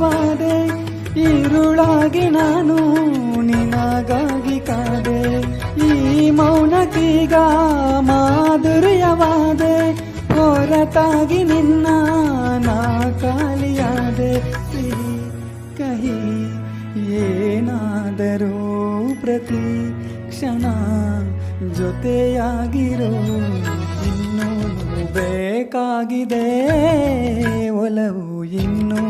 ದೂರವಾದೆ, ഇരുളാಗಿ ನಾನು ನಿನಗಾಗಿ ಕಾದೆ. ಈ ಮೌನಕ್ಕೀಗ ಮಾಧುರ್ಯವಾದೆ, ಹೊರತಾಗಿ ನಿನ್ನ ನಾ ಖಾಲಿಯಾದೆ. ಸಿಹಿ ಕಹಿ ಏನಾದರೂ ಪ್ರತಿ ಕ್ಷಣ ಜೊತೆಯಾಗಿರೋ, ಇನ್ನೂ ಬೇಕಾಗಿದೆ ಒಲವು ಇನ್ನೂ